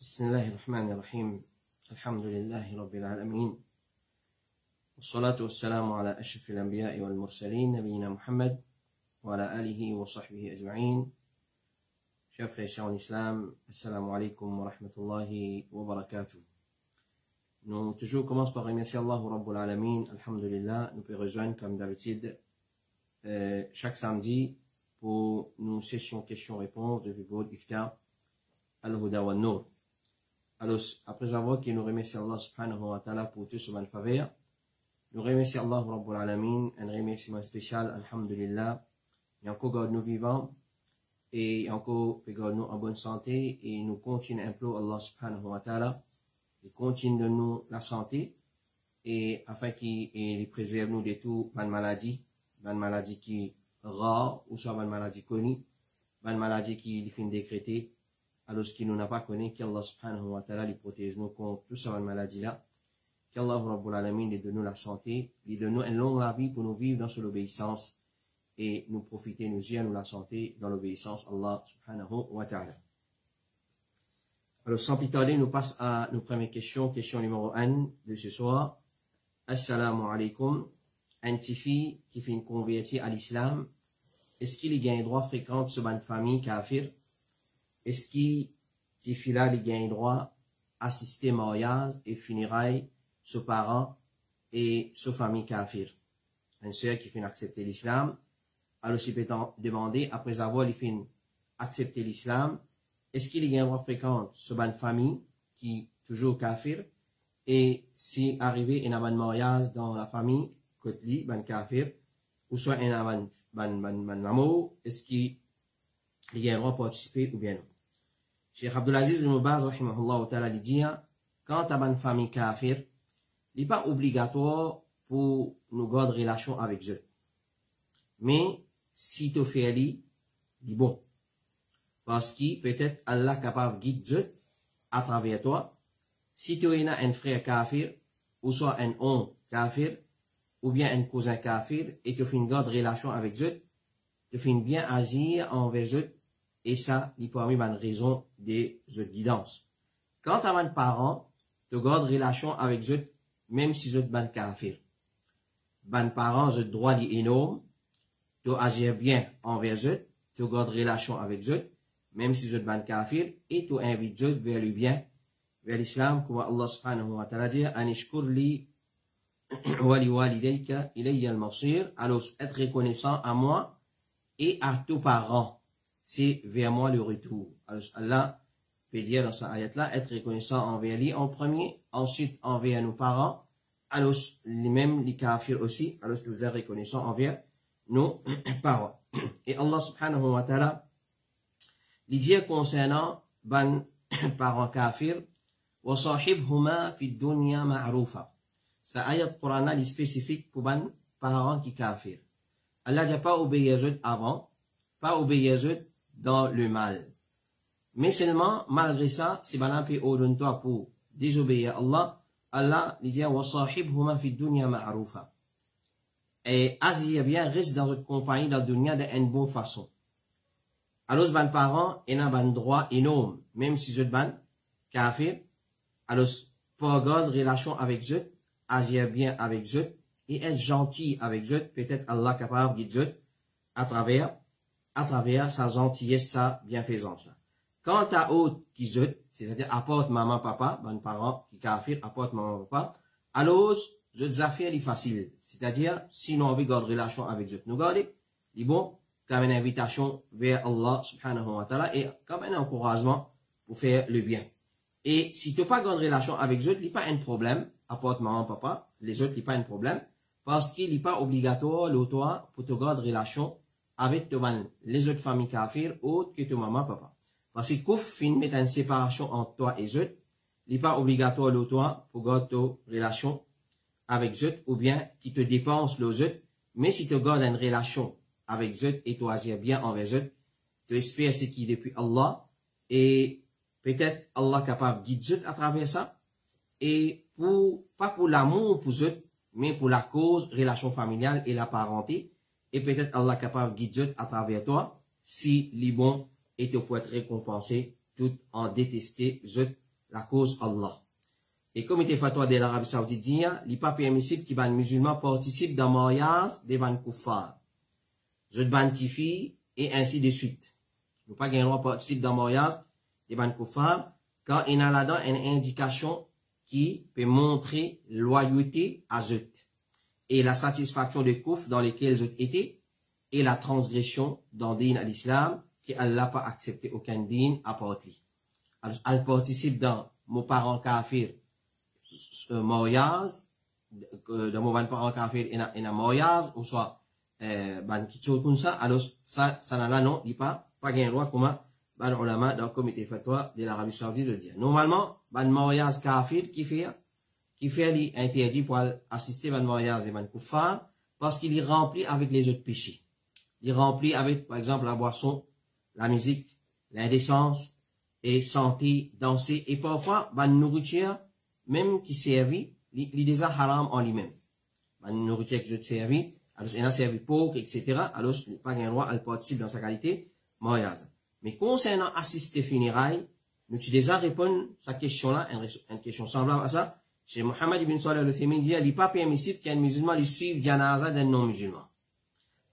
بسم الله الرحمن الرحيم الحمد لله رب العالمين والصلاة والسلام على أشرف الأنبياء والمرسلين نبينا محمد وعلى آله وصحبه أجمعين. Chers frères et sœurs en islam, assalamu alaikum wa rahmatullahi wa barakatuh. Nous toujours commençons par remercier Allah Rabbul Alamin, alhamdulillah. Nous pouvons rejoindre comme d'habitude chaque samedi pour nos sessions questions-réponses de Bible Iftar Al-Huda wa Nour. Alors, après avoir que nous remercions Allah subhanahu wa ta'ala pour tout ce bonne faveur, nous remercions Allah Rabbul Alamin, un remerciement spécial, alhamdulillah. Et encore garde nous vivants, et encore garde nous en bonne santé, et nous continuons un peu Allah subhanahu wa ta'ala, et continue de nous la santé, et afin qu'il préserve nous de toute bonne maladie qui est rare, ou soit bonne maladie connue, bonne maladie qui est fin décrétée, alors ce qui nous n'a pas connu, qu'Allah subhanahu wa ta'ala les protège nous contre toute cette maladie-là, qu'Allah Rabbul Alamin les donne nous la santé, les donne nous une longue vie pour nous vivre dans son obéissance, et nous profiter, nous y nous la santé dans l'obéissance Allah subhanahu wa ta'ala. Alors sans plus tarder, nous passons à nos premières questions. Question numéro 1 de ce soir. Assalamu alaikum. Un petit fille qui fait une convertie à l'islam, est-ce qu'il a un droit fréquent sur une famille kafir? Est-ce qu'il petit fille là il a un droit assister mariage et funérailles sur parents et sur famille kafir? Une sœur qui fait accepter l'islam, alors si peut demander après avoir fait accepter l'islam, est-ce qu'il y a un droit fréquent sur une famille qui toujours kafir, et si arrivé un mariage dans la famille côté ban kafir, ou soit un ban l'amour, est-ce qu'il y a un droit participer ou bien non? Cheikh Abdulaziz Ibn Baz rahimahullah ta'ala dit, quand tu as une famille kafir, il n'est pas obligatoire pour nous garder relation avec eux. Mais si tu fais ali, dis bon. Parce que peut-être Allah est capable de guider à travers toi. Si tu as un frère kafir, ou soit un oncle kafir, ou bien un cousin kafir, et tu fais une garde relation avec eux, tu fais bien agir envers eux, et ça, il peut avoir une raison de guidance. Quand tu as un parent, tu gardes relation avec eux, même si tu es un kafir. Ben parents, je droit énorme, tu agis bien envers eux, tu gardes relation avec eux, même si tu es un kafir, et tu invites eux vers le bien, vers l'islam, comme Allah subhanahu wa ta'ala dit, anishkur li wali walidayka ilayya al-masir, alors être reconnaissant à moi et à tous parents, c'est vers moi le retour. Alors Allah peut dire dans sa ayat-là, être reconnaissant envers lui en premier, ensuite envers nos parents, alors même les kafirs aussi, alors nous êtes reconnaissants envers nos parents. Et Allah subhanahu wa ta'ala, il dit concernant ban parents kafirs, wa sahibhuma fi dunya ma'rufa. Sa ayat Qur'an est spécifique pour ban parents qui kafir. Allah n'a pas obéi aux autres avant, pas obéi aux autres dans le mal. Mais seulement, malgré ça, si ban peut ordonner toi pour désobéir à Allah, Allah lui dit wa sahibhuma fi dunya ma'rufa. Et agir bien, reste dans votre compagnie dans la dunya d'une bonne façon. Alors, ban parents, ils ont un droit énorme, même si vous êtes ban kafir. Alors, pour garder relation avec eux, agir bien avec eux, et être gentil avec eux, peut-être Allah capable de guider à travers sa gentillesse, sa bienfaisance. Quant à autres qui eux, c'est-à-dire apporte maman, papa, ban parents qui kafir, apporte maman, papa, alors, les affaires, c'est facile. C'est-à-dire, si nous avons garde relation avec eux, nous gardons, c'est bon, comme une invitation vers Allah subhanahu wa ta'ala et comme un encouragement pour faire le bien. Et si tu n'as pas garde relation avec eux, il n'y a pas un problème, apporte maman, papa, les autres, il n'y a pas un problème, parce qu'il n'est pas obligatoire, l'autre, pour te garder relation avec les autres familles kafir, autres que ton maman, papa. Parce que quand tu mets une séparation entre toi et eux, il n'est pas obligatoire, l'autre, pour garder ta relation avec eux, ou bien qui te dépense les autres, mais si tu gardes une relation avec eux et tu agis bien envers eux, tu espères ce qui est depuis Allah, et peut-être Allah est capable de guider eux à travers ça, et pas pour l'amour pour eux, mais pour la cause, relation familiale et la parenté, et peut-être Allah est capable de guider eux à travers toi, si les bons et tu peux être récompensé tout en détester eux la cause Allah. Et comme il fatwa de l'Arabie Saoudite dit, il n'est pas permissible que les musulmans participent dans le mariage des kuffar. Je bantifi et ainsi de suite. Nous pas gagner droit participer dans le mariage des kuffar quand il y a là-dedans une indication qui peut montrer loyauté à eux et la satisfaction des kouf dans lesquels eux étaient et la transgression dans le din à l'islam qui Allah pas accepté aucun din à part lui. Alors, elle participe dans mon parent kafir mariage, dans mon parent kafir et un mariage, ou soit, ban qui comme ça, alors, ça n'a là, non, il pas gain droit, comment, ban ulama, dans le comité fatwa de l'Arabie Saoudite, de dire. Normalement, ban mariage kafir, qui fait l'interdit pour assister ban mariage et ban kuffar, parce qu'il est rempli avec les autres péchés. Il est rempli avec, par exemple, la boisson, la musique, l'indécence, et santé, danser, et parfois, ban nourriture, même qui servit, il déjà haram en lui-même. Ban nourriture qui est servi, alors il a servi porc, etc. Alors, il n'y a pas un droit, elle participe dans sa qualité, mariage. Mais concernant assister funérailles, nous avons déjà répondu à cette question-là, une question semblable à ça. Chez Mohammed ibn Salih al-Uthaymin dit, il n'est pas permissible qu'un musulman lui suive janaza d'un non-musulman.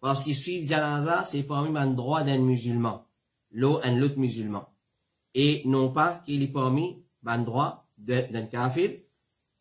Parce qu'il suit janaza, c'est parmi les droits d'un musulman. L'autre musulman. Et non pas qu'il est parmi les droits d'un kafir,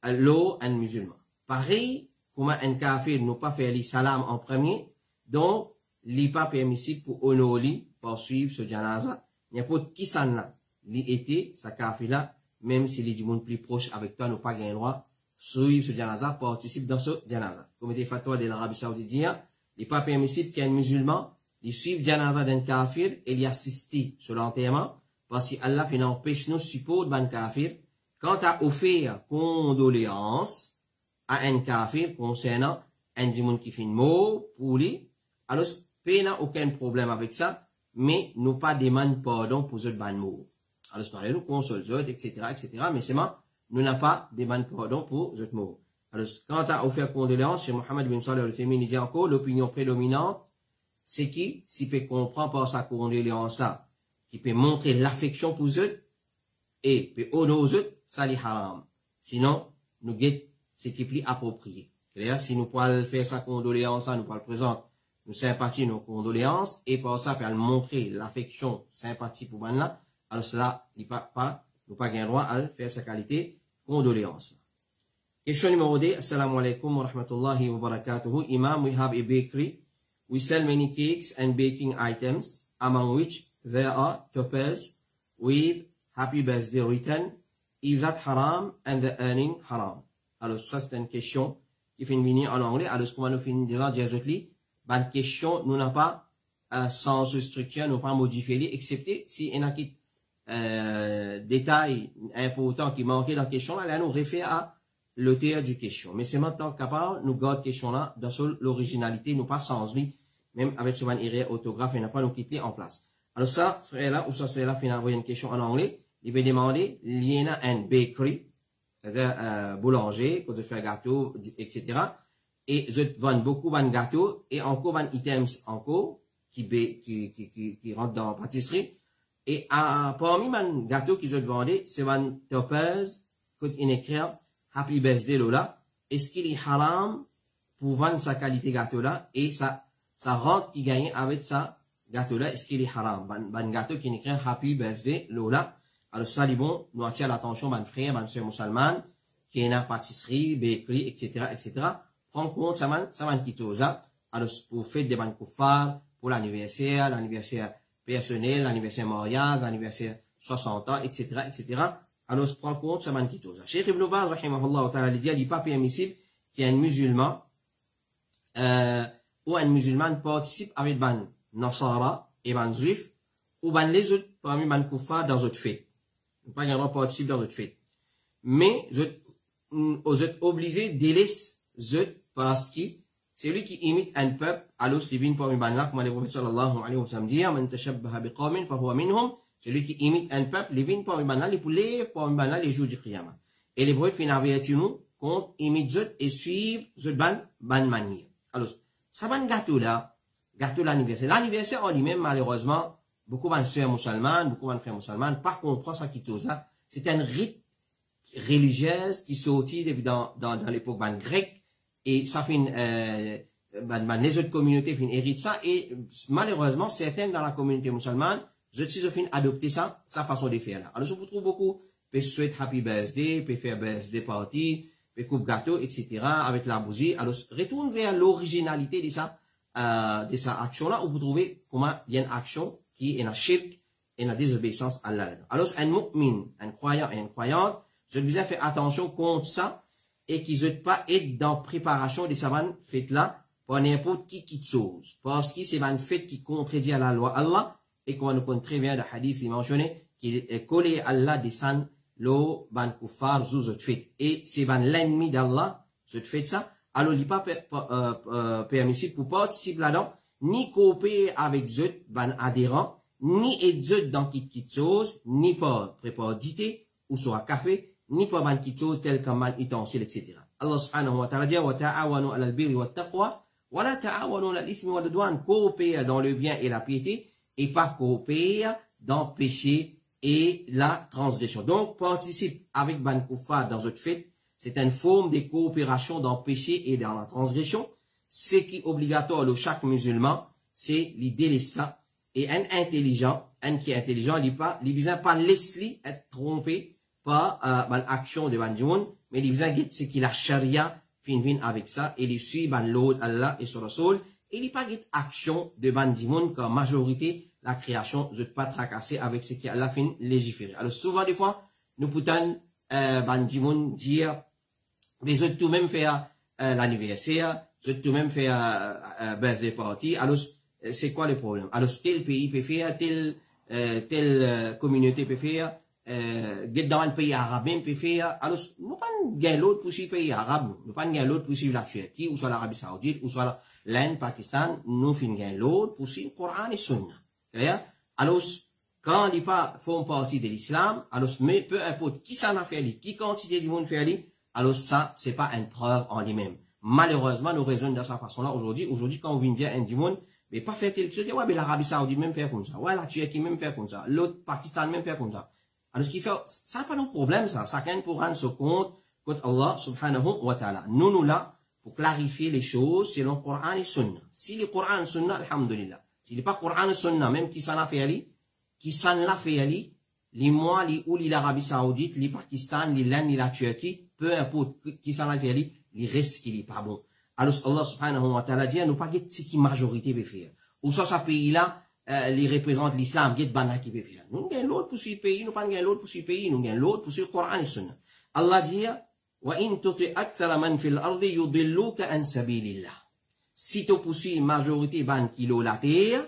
un musulman. Pareil, comme un kafir n'a pas fait le salam en premier, donc, il n'est pas permissible pour honorer, poursuivre ce janaza. N'importe qui s'en a, il était, sa kafir là, même s'il est du monde plus proche avec toi, n'a pas gagné le droit, suivre ce janaza, participe dans ce janaza. Comme il est fatwa de l'Arabie Saoudite, il n'est pas permissible qu'un musulman, il suive janaza d'un kafir et il assiste sur l'enterrement, parce qu'Allah fait n'empêche nous support d'un kafir, quand tu as offert condoléances à un kafir concernant un démon qui fait une mort pour lui, alors, il n'a aucun problème avec ça, mais nous pas demande pardon pour ce ban mort. Alors, nous console, etc., mais c'est moi, nous n'a pas demande pardon pour ce mort. Alors, quand tu as offert condoléances, chez Mohammed bin Salih al-Uthaymin, il dit encore, l'opinion prédominante, c'est qui, s'il peut comprendre par sa condoléance là, qui peut montrer l'affection pour eux, et peut honorer eux, ça les haram. Sinon, nous guette ce qui est plus approprié. D'ailleurs, si nous pouvons faire sa condoléance, nous pouvons le présenter, nous sympathie, nos condoléances, et par ça, pour montrer l'affection, sympathie pour là, alors cela, il pas, nous pas gain droit à faire sa qualité, condoléance. Question numéro 2, Assalamu alaikum wa rahmatullahi wa barakatuhu. Imam, we have a bakery. We sell many cakes and baking items, among which there are toppers with happy birthday written. Is that haram and the earning haram? Alors, ça, c'est une question qui fait venir en anglais. Alors, ce qu'on va nous finir disant, directement, bonne question, nous n'avons pas, sans structure, nous pas modifié, excepté si il y a qui, détails importants qui manquaient dans la question, là, nous réfère à l'auteur du question. Mais c'est maintenant capable, nous garde question là, dans l'originalité, nous pas sans lui, même avec ce man erreur orthographe, il n'a pas nous quitter en place. Alors ça, frère là, ou ça, c'est là, finalement, une question en anglais, il va demander, il y a un bakery, c'est-à-dire, boulanger, quand je fais un gâteau, etc. Et je vends beaucoup de gâteaux, et encore de items, encore, qui rentrent dans la pâtisserie. Et, parmi les gâteaux qu'ils ont vendus, c'est un toppers, quand il écrit, Happy Birthday Lola, est-ce qu'il est haram pour vendre sa qualité gâteau là, et ça rentre qui gagne avec ça gâteau là, est-ce qu'il est haram? Ban gâteau qui écrit Happy Birthday Lola. Alors ça, bon, nous attirons l'attention, ban frère, ban soeur musulmane, qui est dans pâtisserie, bakery, etc. Prends compte, ça man qui toza. Alors, pour faire des ban kuffar, pour l'anniversaire personnel, l'anniversaire mariage, l'anniversaire 60 ans, etc. Alors, prends compte, ça man qui toza. Cheikh Ibn Baz, rahimahullah ta'ala, il dit, il n'est pas permissible qu'un musulman, ou un musulman participe avec ban Nasara et ban Juif, ou ban les autres, parmi ban kuffar dans autres fêtes. Pas un droit participe dans autres fêtes. Mais, vous êtes obligé de laisser parce que c'est lui qui imite un peuple, alors c'est bien parmi ban là, comme le prophète sallallahu alayhi wa sallam dit, man tashabbaha biqawmin fahuwa minhum, c'est lui qui imite un peuple, les bien parmi ban là, les poulets parmi ban là, les jours du qiyamah. Et les prophètes finissent avertir nous, qu'on imite zut et suivre zut ban manière. Alors, ça ban gâteau l'anniversaire. L'anniversaire en lui-même, malheureusement, beaucoup de soeurs musulmanes, beaucoup de frères musulmanes, par contre, ça qui tout ça, c'est un rite religieuse qui sortit depuis dans l'époque grecque et ça fait les autres communautés fin héritent ça et malheureusement certaines dans la communauté musulmane je suis fin adopter ça sa façon de faire là. Alors je vous trouve beaucoup peut souhaiter happy birthday, peut faire birthday party, peut coupe gâteau etc. avec la bougie. Alors retourne vers l'originalité de ça action là où vous trouvez comment il y a une action qui est une shirk et une désobéissance à Allah. Alors un mu'min, un croyant et une croyante, je dois faire attention contre ça et qu'ils ne pas être dans préparation de sa fête là pour n'importe qui chose. Parce que c'est une fête qui contredit à la loi Allah et qu'on nous connaît très bien le hadith il mentionné qu'il est collé à Allah descend le ban kuffar zouzot fête. Et c'est l'ennemi d'Allah, cette fête ça. Alors il n'est pas permissible pour participer là-dedans, ni coopérer avec eux, ban adhérents, ni être dans qui chose, ni pas préparer dité, ou soit café, ni pas ban qui chose tel comme ban utensile, etc. Allah subhanahu wa ta'ala dit, wa ta'awanu ala al-birri wa taqwa, wa la ta'awanu ala al-ithmi wa l'udwan, coopérer dans le bien et la piété, et pas coopérer dans le péché et la transgression. Donc, participe avec ban kufa dans votre fête, c'est une forme de coopération dans le péché et dans la transgression. Ce qui est obligatoire de chaque musulman, c'est l'idée de ça. Et un qui est intelligent, il ne pas laisser être trompé par l'action de Banjimoun, mais il besoin c'est qu'il a charia fin avec ça, et il suit l'ordre Allah et son Rasoul, et il n'y a pas action de Banjimoun comme majorité, la création, je ne pas tracasser avec ce qui Allah fin légiféré. Alors souvent des fois, nous pouvons Banjimoun dire, mais je tout même faire l'anniversaire, je tout même faire birthday party. Alors c'est quoi le problème? Alors tel pays peut faire, telle communauté peut faire, dans un pays arabe peut faire. Alors nous pas gagner l'autre pour suivre pays arabe, nous pas gagner l'autre pour suivre la Turquie ou soit l'Arabie Saoudite ou soit l'Inde, Pakistan, nous fin gagner l'autre pour suivre le Coran et Sunna. Clair? Alors quand ils pas font partie de l'islam, alors mais peu importe qui s'en a fait, qui quantité du monde fait, alors ça, c'est pas une preuve en lui-même. Malheureusement, nous raisonnons de cette façon-là aujourd'hui. Aujourd'hui, quand on vient dire un du monde, mais pas faire tel chose, ouais, mais l'Arabie Saoudite même faire comme ça. Ouais, la Turquie même faire comme ça. L'autre Pakistan même faire comme ça. Alors, ce qui fait, ça n'a pas de problème, ça. Chacun pour rendre ce compte, contre Allah subhanahu wa ta'ala. Nous là, pour clarifier les choses selon le Coran et Sunna. Si le Coran et Sunna, alhamdulillah. Si le pas Coran et Sunna, même qui s'en a fait aller, les mois, l'Arabie Saoudite, les Pakistan, l'Inde, la Turquie, peu importe qui s'en a fait, il reste qu'il est pas bon. Alors, Allah subhanahu wa ta'ala dit, nous pas ce qui majorité peut faire. Ou soit, ce pays-là, les représente l'islam, il y a bana qui peut faire. Nous gagnons l'autre pour ce pays, nous pas gagnons l'autre pour ce pays, nous gagnons l'autre pour ce Coran et Sunna. Allah dit, wa in tuti akthara man fil ardi yudilluka an sabilillah. Si tu poursuis majorité ban kilo la terre,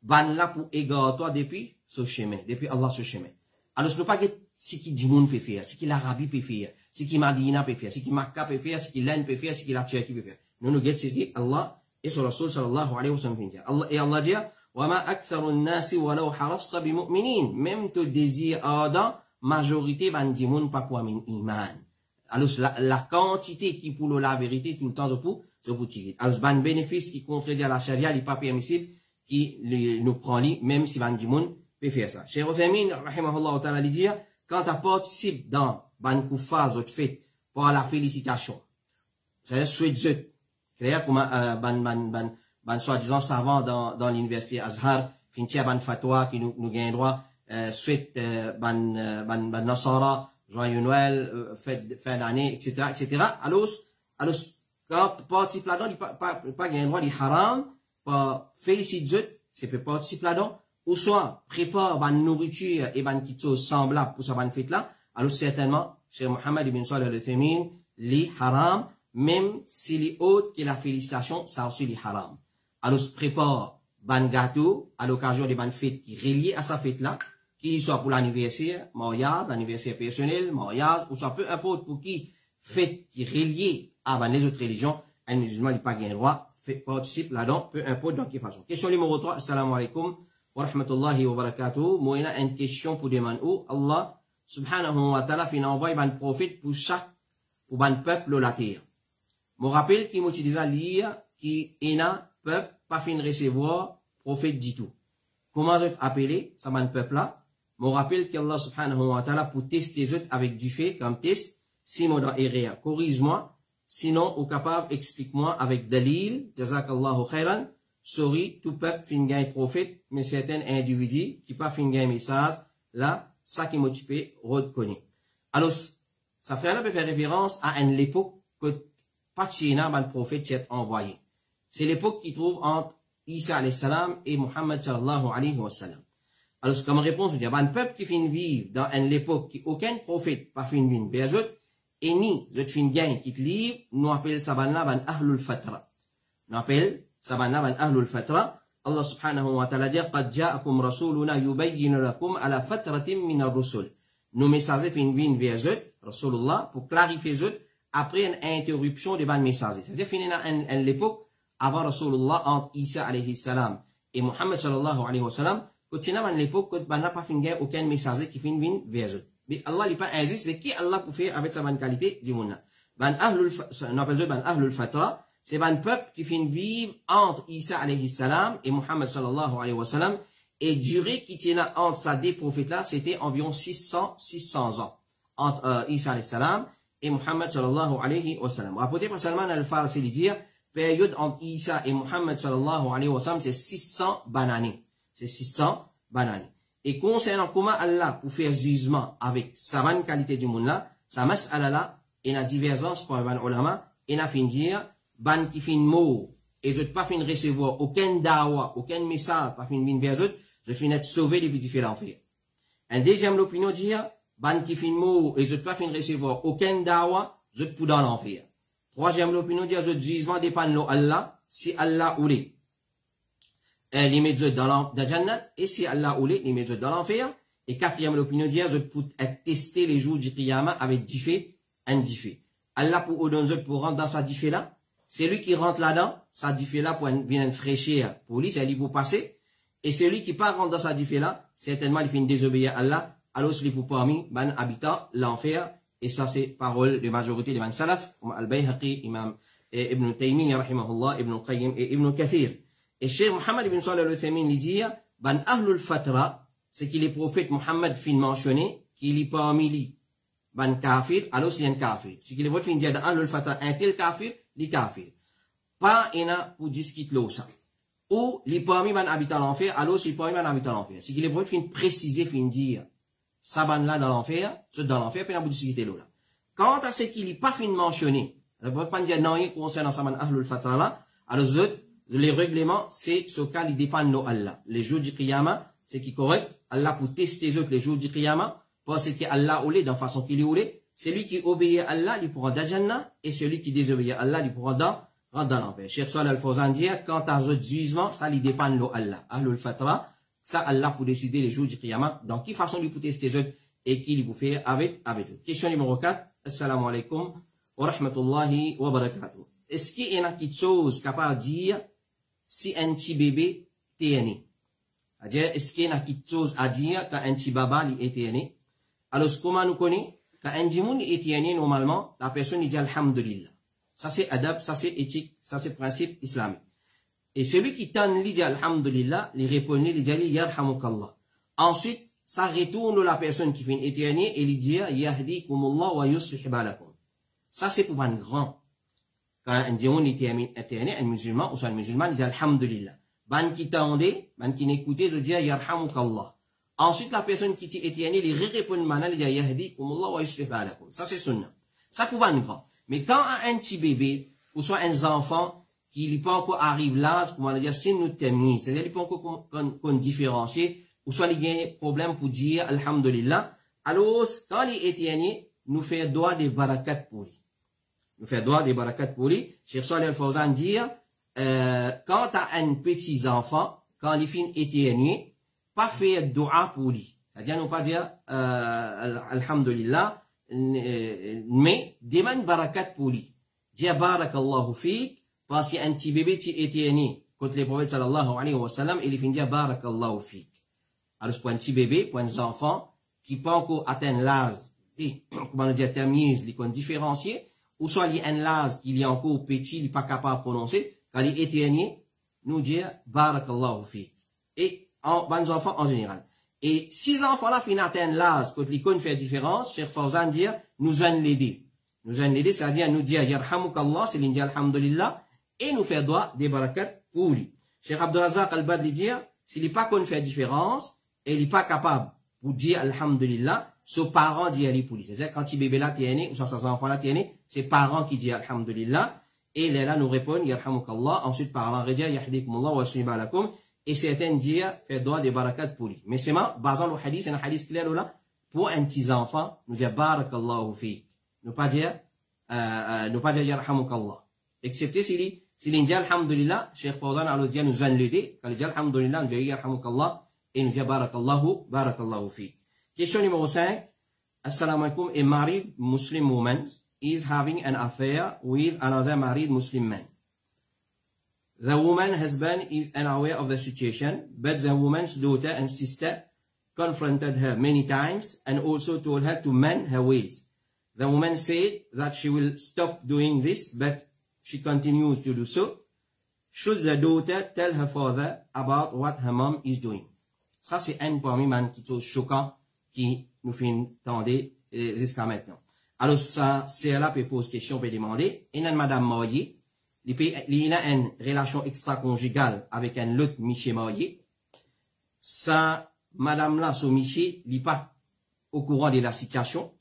ban là pour égarer toi depuis ce chemin, depuis Allah ce chemin. Alors, ce n'est pas ce qui dit monde peut faire, ce qui l'Arabie peut faire, ce qui Madina peut faire, ce qui Makkah peut faire, ce qui l'Inde peut faire, ce qui la Turquie peut faire. Nous nous guettons ce qui Allah et son Rasul sallallahu alayhi wa sallam fait dire. Et Allah dit, wa ma aktharu an-nasi walau harasta bi mu'minin. Même te désir ardent, majorité ban di monde pas pour un iman. Alors, la quantité qui pour la vérité tout le temps, je pour tirer. Alors, ban bénéfice qui contredit à la charia, il n'est pas permissible, qui nous prend lui, même si ban di monde peut faire ça. Cheikh Uthaymeen, rahimahullah ta'ala, il dit, quand tu participes dans ban koufa, zot fait, pour la félicitation. C'est-à-dire, souhaite zot. Clair, comme, ban soi-disant savant dans l'université Azhar, fintia ban fatwa, qui nous gagne droit, souhaite, ban Nasara, joyeux Noël, fin d'année, etc., etc. Alors, quand tu participes là-dedans, il pas gagne droit, il haram, pour féliciter zot, c'est pour participer là-dedans, ou soit prépare ban nourriture et ban quelque chose semblable pour sa ban fête là, alors certainement, Cheikh Mohammed ibn Salih al-Uthaymeen, li haram, même si les autres que la félicitation, ça aussi les haram. Alors, prépare ban gâteau à l'occasion de ban fête qui relie à sa fête là, qu'il soit pour l'anniversaire, mariage, l'anniversaire personnel, mariage, ou soit peu importe pour qui fête qui relie à ban les autres religions, un musulman n'a pas gain droit, participe là-dedans, peu importe dans quelle façon. Question numéro 3, assalamu alaikum wa rahmatullahi wa barakatuh. Moi, il y a une question pour demander où Allah subhanahu wa ta'ala fin envoie un prophète pour un peuple la terre. Je rappelle qu'il m'utilise à lire qui est un peuple pas fin recevoir prophète du tout. Comment je appelle ça un peuple là? me rappelle qu'Allah subhanahu wa ta'ala pour tester les autres avec du fait comme test, si moi dans erreur, corrige-moi, sinon au capable, explique-moi avec dalil, jazakallahu khairan, sorry, tout peuple fin gain prophète, mais certains individus qui pas fin gain message, là, ça qui motive, reconnaît. Alors, ça fait là peut faire référence à une époque que Patina, le prophète, est envoyé. C'est l'époque qui trouve entre Isa alayhi salam et Muhammad sallallahu alayhi wa sallam. Alors, comme réponse, je dis, un peuple qui finit vivre dans une époque qui aucun prophète pas finit vivre, bien sûr, et ni, je fin gain qui te livre, nous appelle ça ban ahlul fatra. Nous appelle ça ban ahlul fatra. Allah subhanahu wa ta'ala dit, qad ja'akum rasuluna yubayyin lakum ala fatratin min ar-rusul. Nous messages fin vivre vers eux, Rasulullah, pour clarifier eux, après une interruption des ban messages. C'est-à-dire, finir dans l'époque, avant Rasulullah, entre Isa alayhi salam et Muhammad sallallahu alayhi wa sallam, continuant dans l'époque, que n'a pas fini aucun messager qui finit vin vers eux. Mais Allah n'est pas insiste, mais qui Allah peut faire avec sa bonne qualité, dis-moi. Ban ahlul, on appelle ça ban ahlul fatra, c'est ban peuple qui finit vivre entre Isa alayhi salam et Muhammad sallallahu alayhi wa sallam, et durée qui tient entre ces deux prophètes-là, c'était environ 600 ans. Entre Isa alayhi salam et Muhammad sallallahu alayhi wa sallam. Rapporté par Salman al-Farsi, il dit, période entre Isa et Muhammad sallallahu alayhi wa sallam, c'est 600 bananes. C'est 600 bananes. Et concernant comment Allah pour faire jugement avec sa bonne qualité du monde là, sa mas'ala là, et la divergence pour les ulama, et la fin dire, ban qui fin mort, et je ne pas fin recevoir aucun dawa, aucun message, pas fin venir vers eux, je fin être sauvé depuis différents l'enfer. Un deuxième opinion dit, ban qui fin mort, et je ne pas fin recevoir aucun dawa, je pour dans l'enfer. Troisième l'opinion dit, le jugement dépend de Allah, si Allah ou les mettre dans la Jannat, et si Allah ou les mettre dans l'enfer. Et quatrième l'opinion dit, je peux tester les jours du Qiyamah avec diffé, un diffé. Allah pour donner pour rentrer dans sa diffé là, c'est lui qui rentre là-dedans, sa diffé là pour bien fraîchir pour lui, c'est lui pour passer. Et celui qui pas rentre dans sa diffé là, certainement il finit désobéir à Allah, alors celui pour parmi, ban habitant l'enfer. Et ça, c'est parole de majorité des salaf, comme Al-Bayhaqi, Imam Ibn Taymiyyah, rahimahullah, Ibn Qayyim et Ibn Kathir. Et Cheikh Muhammad ibn Salih al-Uthaymin lui dit, ban ahlul fatra, c'est qu'il est prophète Muhammad fin mentionné, qu'il est parmi lui, ban kafir, alors c'est un kafir. C'est qu'il est votre fin dire dans ahlul fatra, un tel kafir, li kafir. Pas ina pour discuter l'eau ça. Ou, li parmi ban habitant l'enfer, alors c'est parmi ban habitant l'enfer. C'est qu'il est votre fin préciser, fin dire, ça ban là dans l'enfer, c'est dans l'enfer, puis on a discuter l'eau là. Quant à ce qu'il n'est pas fin mentionné, on ne peut pas dire non, concernant ça ban ahlul fatra là, alors les règlements, c'est ce cas, il dépend de Allah. Les jours du Qiyamah, c'est qui est correct. Allah pour tester les autres les jours du Qiyamah, parce que Allah ou les, dans façon qu'il est ou les, celui qui obéit à Allah, il pourra dans Jannah, et celui qui désobéit à Allah, il pourra dans l'enfer. Cheikh Salih al-Fawzan dit, quant à ce jugement, ça, il dépend de Allah. Ahlul Fatra, ça, Allah pour décider les jours du Qiyamah, dans quelle façon il peut tester les autres, et qui il peut faire avec eux. Question numéro 4. Assalamu alaikum wa rahmatullahi wa barakatuh. Est-ce qu'il y a quelque chose capable de dire si un petit bébé est né? C'est-à-dire, est-ce qu'il y a quelque chose à dire quand un petit baba est né? Alors, comment nous connaissons? Quand un petit monde est né, normalement, la personne dit Alhamdulillah. Ça c'est adab, ça c'est éthique, ça c'est principe islamique. Et celui qui t'en dit Alhamdulillah, il répond, il dit Yarhamukallah. Ensuite, ça retourne la personne qui vient être née et il dit Yahdikumullah wa yuslih balakum. Ça c'est pour un grand. Quand un diamant était né, un musulman, ou soit un musulman, il dit Alhamdulillah. Ban qui tendait, ban qui n'écoutait, je dis Yarhamukallah. Ensuite, la personne qui était née, il répond maintenant, il dit Yahdikumullah wa yuslih balakum. Ça, c'est sunnah. Ça pour un grand. Mais quand un petit bébé, ou soit un enfant, qui n'est pas encore arrivé là, comment on dire, c'est nous terminer. C'est-à-dire, il n'est pas encore qu'on différencie, ou soit il y a un problème pour dire Alhamdulillah. Alors, quand il était né, nous faisons droit des barakat pour lui. Nous fait droit des barakat pour lui. Cheikh Salih al-Fawzan dit, quand tu as un petit enfant, quand il finit éternuer, pas faire dua pour lui. C'est-à-dire, nous pas dire, alhamdulillah, mais demande barakat pour lui. Dis barakallahu fik, parce qu'un petit bébé qui éternué, quand le prophète sallallahu alayhi wa sallam, il finit dire barakallahu fik. Alors, pour un petit bébé, pour un enfant, qui pas encore atteint l'âge, comment dire, termise, les qu'on différencier, ou soit il y a un las, il est encore petit, il n'est pas capable de prononcer, quand il est éternué, nous dire Barakallahu fi. Et en bons enfants en général. Et 6 enfants-là, fin atteindre l'âge, quand l'icône fait différence, Cheikh Fawzan dit, nous allons l'aider. Nous allons l'aider, c'est-à-dire, nous dire, yarhamukallah, c'est l'india alhamdulillah, et nous faire droit des barakat pour lui. Cheikh Abdulrazak al-Badli dit, s'il n'est pas qu'on fait différence, et il n'est pas capable, pour dire alhamdulillah, ses parents disent aller pour lui. C'est-à-dire, quand il bébé là, t'es né, ou quand ses enfants là, t'es né, c'est parents qui disent alhamdulillah, et les là nous répondent, yarhamukallah, ensuite parents redisent, yahdikumullah wa suibalakum, et certains disent, fait droit des barakat pour lui. Mais c'est moi, basant le hadith, c'est un hadith clair là, pour un petit enfant, nous dire barakallahu fi. Ne pas dire yarhamukallah. Excepté s'il dit alhamdulillah, Cheikh Fawzan al-Dia nous allons l'aider, quand il dit alhamdulillah, nous dit yarhamukallah, et nous dit barakallahu fi. Question numéro 5. Assalamu alaikum, a married Muslim woman is having an affair with another married Muslim man. The woman's husband is unaware of the situation, but the woman's daughter and sister confronted her many times and also told her to mend her ways. The woman said that she will stop doing this, but she continues to do so. Should the daughter tell her father about what her mom is doing? Ça, c'est un parmi les choses choquantes qui nous fait entendre jusqu'à maintenant. Alors, ça, c'est là peut poser question, peut demander, et une madame mariée, il a une relation extra-conjugale avec un autre monsieur marié. Ça, madame là, son monsieur, il n'est pas au courant de la situation.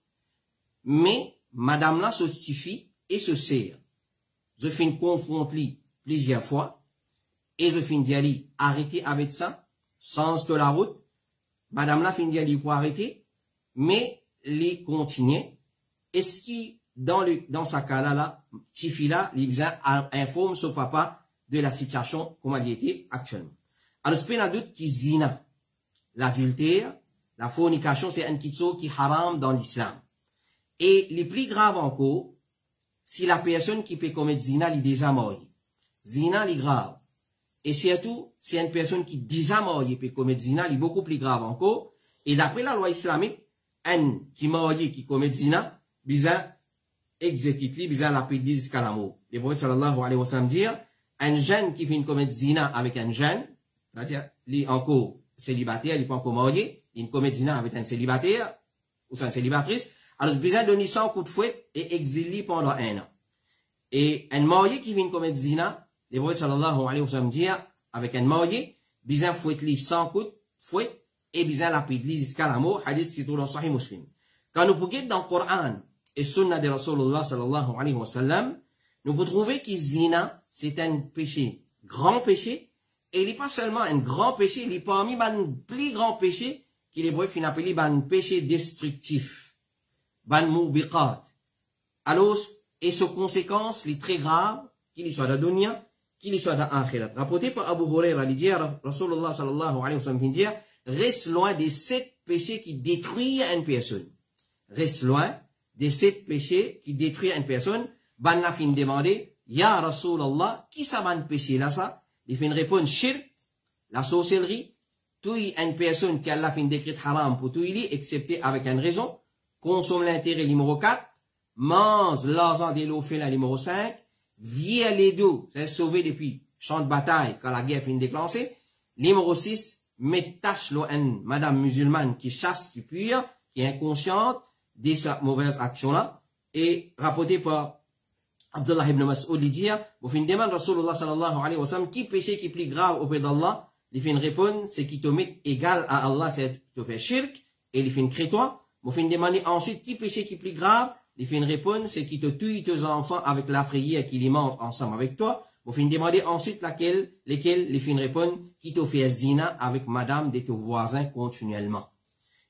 Mais, madame là, se suffit et se sert. Je finis confronter plusieurs fois. Et je finis d'y aller arrêter avec ça, sans de la route. Madame là, finit d'y aller pour arrêter. Mais, il continue. Est-ce qu'il, dans sa cas là, petit fille là, il informe son papa de la situation, comment elle était actuellement. Alors, c'est pas un doute qui zina. L'adultère, la fornication, c'est un chose qui haram dans l'islam. Et le plus grave encore, si la personne qui peut commettre zina, il est déjà marié. Zina, il est grave. Et surtout, si une personne qui est déjà mariée peut commettre zina, il est beaucoup plus grave encore. Et d'après la loi islamique, un qui est marié qui commet zina, bizarre, exécute-lui, bizarre la pédie jusqu'à la mort. Le prophète sallallahu alayhi wa sallam dit, un jeune qui vient commettre zina avec un jeune, c'est-à-dire, il est encore célibataire, il n'est pas encore marié, il commet zina avec un célibataire, ou une célibatrice, alors, besoin de donner 100 coups de fouet et exilé pendant 1 an. Et un marié qui vient commettre zina, le prophète sallallahu alayhi wa sallam dit, avec un marié, besoin fouetter 100 coups de fouet et besoin lapide jusqu'à la mort, hadith qui est dans Sahih Muslim. Quand nous regardons dans le Coran et Sunna de Rasulullah sallallahu alayhi wa sallam, nous pouvons trouver que zina, c'est un péché, grand péché, et il n'est pas seulement un grand péché, il est parmi les plus grands péchés qu'il est beau appeler un péché destructif. Ban moubiqat. Alors, et ses conséquences, les très graves, qu'il soit de dunya, qu'il soit d'akhirat. Rapporté par Abu Huraira, il dit, Rasulullah sallallahu alayhi wa sallam, dit, reste loin des 7 péchés qui détruisent une personne. Reste loin des 7 péchés qui détruisent une personne. Ban la fin demander, Ya Rasulallah, qui ça ban péché là ça? Il fin répondre, shirk, la sorcellerie, tout une personne qui a la fin décrit haram pour tout il est, excepté avec une raison. Consomme l'intérêt numéro 4, mange l'argent de l'offre numéro 5, vient les deux, c'est sauvé depuis champ de bataille quand la guerre finit déclenchée. Numéro 6, met tâche madame musulmane qui chasse, qui pure, qui est inconsciente de sa mauvaise action là. Et rapporté par Abdullah ibn Mas'ud, il dit, au fin demande Rasulullah sallallahu alayhi wa sallam, qui péché qui est plus grave auprès d'Allah, il fait une réponse, c'est qui te met égal à Allah, c'est qui te fait shirk, et il fait une crétoire. Vous fin demander ensuite qui péché qui est plus grave, il fait une réponse, c'est qui te tue tes enfants avec la frayeur qui les monte ensemble avec toi. Vous fin demander ensuite lesquels il fait une réponse, qui te fait zina avec madame de tes voisins continuellement.